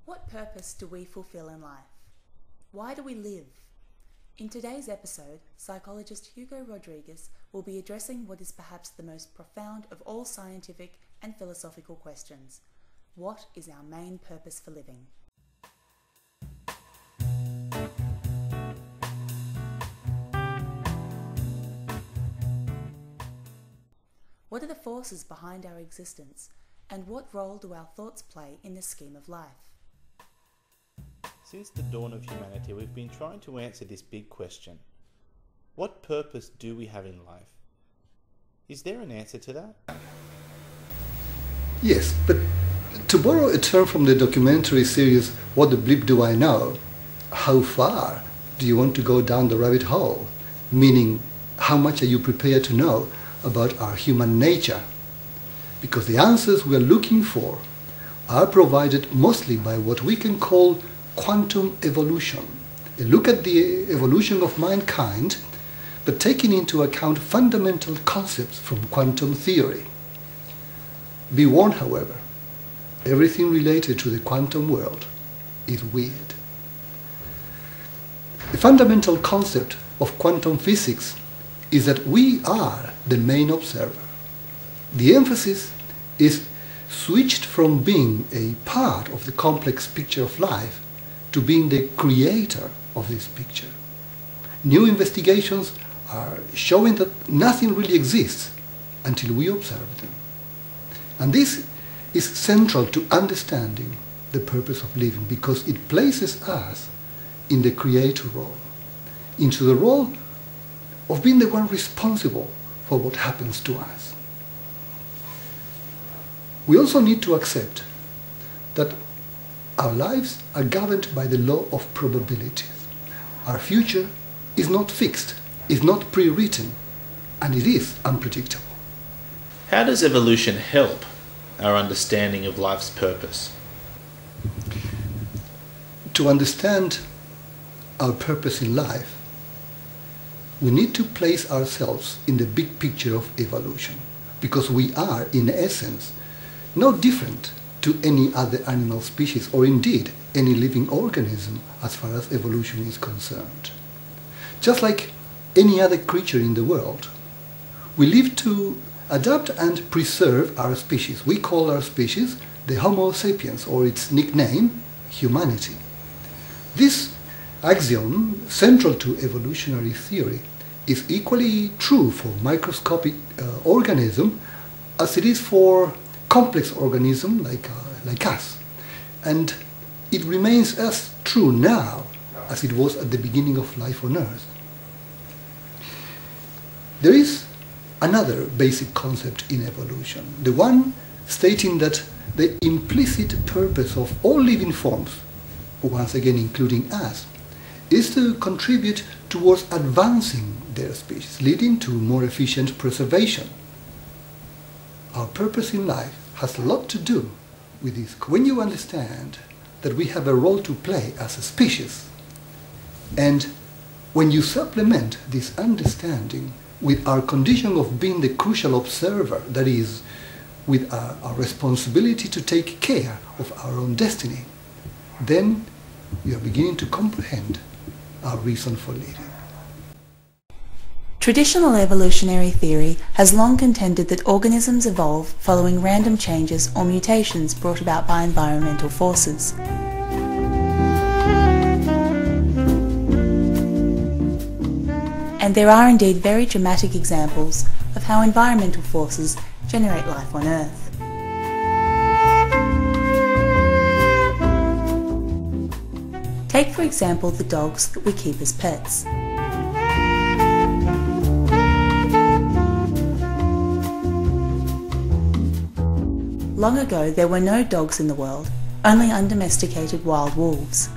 What purpose do we fulfill in life? Why do we live? In today's episode, psychologist Hugo Rodriguez will be addressing what is perhaps the most profound of all scientific and philosophical questions. What is our main purpose for living? What are the forces behind our existence, and what role do our thoughts play in the scheme of life? Since the dawn of humanity, we've been trying to answer this big question. What purpose do we have in life? Is there an answer to that? Yes, but to borrow a term from the documentary series What the Bleep Do I Know? How far do you want to go down the rabbit hole? Meaning, how much are you prepared to know about our human nature? Because the answers we are looking for are provided mostly by what we can call quantum evolution. A look at the evolution of mankind, but taking into account fundamental concepts from quantum theory. Be warned, however, everything related to the quantum world is weird. The fundamental concept of quantum physics is that we are the main observer. The emphasis is switched from being a part of the complex picture of life to being the creator of this picture. New investigations are showing that nothing really exists until we observe them. And this is central to understanding the purpose of living, because it places us in the creator role, into the role of being the one responsible for what happens to us. We also need to accept that our lives are governed by the law of probabilities. Our future is not fixed, is not pre-written, and it is unpredictable. How does evolution help our understanding of life's purpose? To understand our purpose in life, we need to place ourselves in the big picture of evolution, because we are, in essence, no different to any other animal species, or indeed any living organism as far as evolution is concerned. Just like any other creature in the world, we live to adapt and preserve our species. We call our species the Homo sapiens, or its nickname, humanity. This axiom, central to evolutionary theory, is equally true for microscopic organisms as it is for complex organisms like us. And it remains as true now as it was at the beginning of life on Earth. There is another basic concept in evolution, the one stating that the implicit purpose of all living forms, once again including us, is to contribute towards advancing their species, leading to more efficient preservation. Our purpose in life has a lot to do with this. When you understand that we have a role to play as a species, and when you supplement this understanding with our condition of being the crucial observer, that is, with our responsibility to take care of our own destiny, then you are beginning to comprehend our reason for living. Traditional evolutionary theory has long contended that organisms evolve following random changes or mutations brought about by environmental forces. And there are indeed very dramatic examples of how environmental forces generate life on Earth. Take for example the dogs that we keep as pets. Long ago there were no dogs in the world, only undomesticated wild wolves.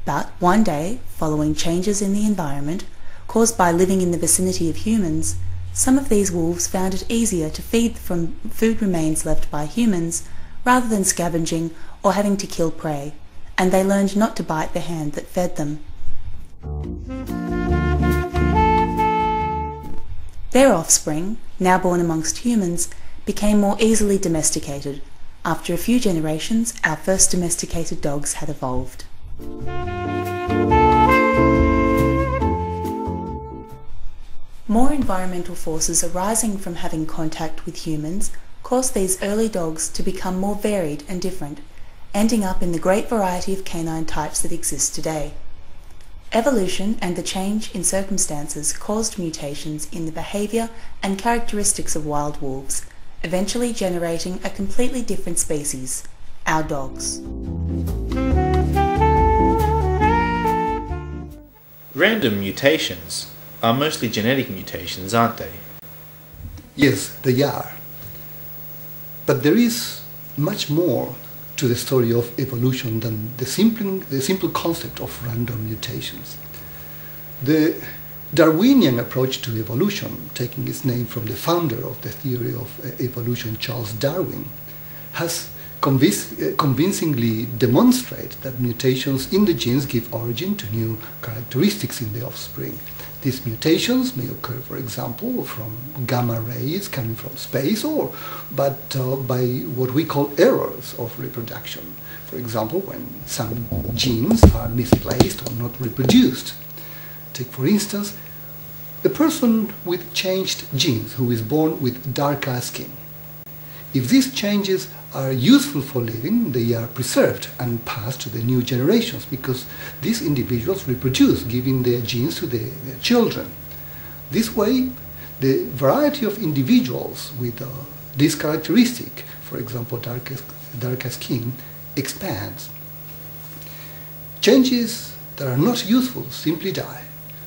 But one day, following changes in the environment caused by living in the vicinity of humans, some of these wolves found it easier to feed from food remains left by humans rather than scavenging or having to kill prey, and they learned not to bite the hand that fed them. Their offspring, now born amongst humans, became more easily domesticated. After a few generations, our first domesticated dogs had evolved. More environmental forces arising from having contact with humans caused these early dogs to become more varied and different, ending up in the great variety of canine types that exist today. Evolution and the change in circumstances caused mutations in the behaviour and characteristics of wild wolves, eventually generating a completely different species, our dogs. Random mutations are mostly genetic mutations, aren't they? Yes, they are. But there is much more to the story of evolution than the simple concept of random mutations. The Darwinian approach to evolution, taking its name from the founder of the theory of evolution, Charles Darwin, has convincingly demonstrated that mutations in the genes give origin to new characteristics in the offspring. These mutations may occur, for example, from gamma rays coming from space, but by what we call errors of reproduction. For example, when some genes are misplaced or not reproduced. Take, for instance, a person with changed genes who is born with darker skin. If these changes are useful for living, they are preserved and passed to the new generations because these individuals reproduce, giving their genes to their children. This way, the variety of individuals with this characteristic, for example, darker skin, expands. Changes that are not useful simply die.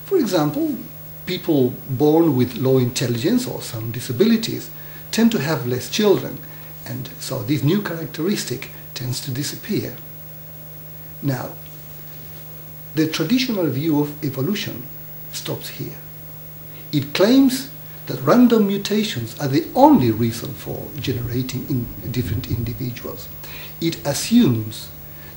For example, people born with low intelligence or some disabilities tend to have less children, and so this new characteristic tends to disappear. Now, the traditional view of evolution stops here. It claims that random mutations are the only reason for generating different individuals. It assumes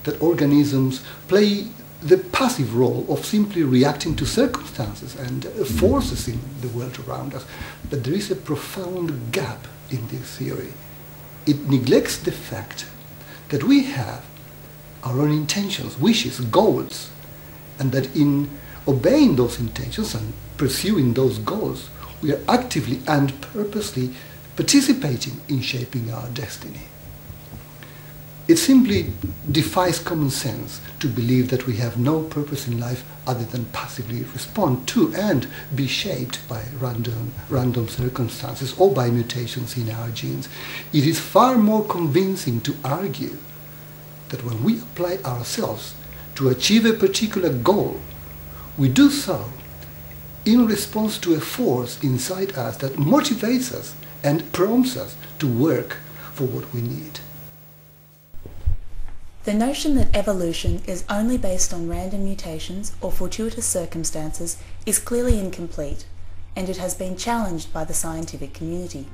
that organisms play the passive role of simply reacting to circumstances and forces in the world around us. But there is a profound gap in this theory. It neglects the fact that we have our own intentions, wishes, goals, and that in obeying those intentions and pursuing those goals, we are actively and purposely participating in shaping our destiny. It simply defies common sense to believe that we have no purpose in life other than passively respond to and be shaped by random circumstances or by mutations in our genes. It is far more convincing to argue that when we apply ourselves to achieve a particular goal, we do so in response to a force inside us that motivates us and prompts us to work for what we need. The notion that evolution is only based on random mutations or fortuitous circumstances is clearly incomplete, and it has been challenged by the scientific community.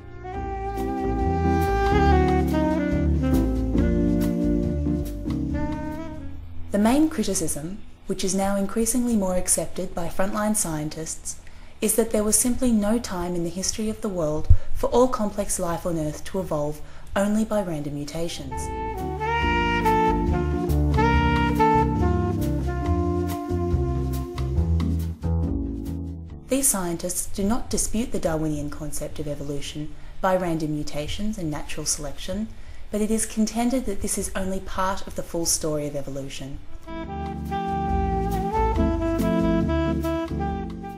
The main criticism, which is now increasingly more accepted by frontline scientists, is that there was simply no time in the history of the world for all complex life on Earth to evolve only by random mutations. These scientists do not dispute the Darwinian concept of evolution by random mutations and natural selection, but it is contended that this is only part of the full story of evolution.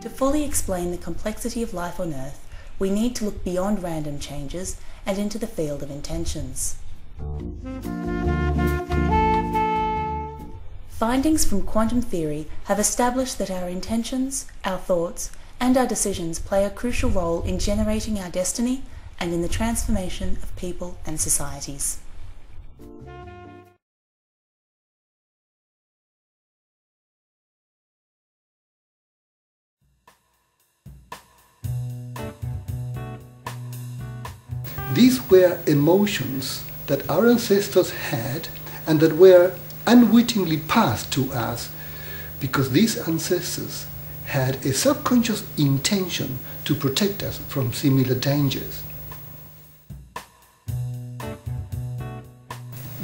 To fully explain the complexity of life on Earth, we need to look beyond random changes and into the field of intentions. Findings from quantum theory have established that our intentions, our thoughts, and our decisions play a crucial role in generating our destiny and in the transformation of people and societies. These were emotions that our ancestors had and that were unwittingly passed to us because these ancestors had a subconscious intention to protect us from similar dangers.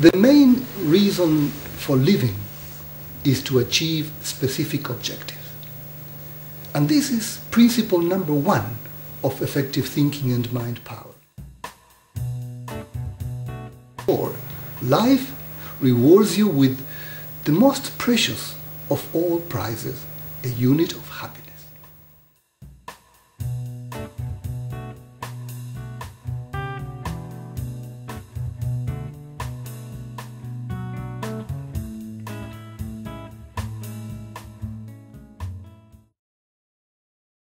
The main reason for living is to achieve specific objectives. And this is principle number 1 of effective thinking and mind power. 4. Life rewards you with the most precious of all prizes, a unit of happiness.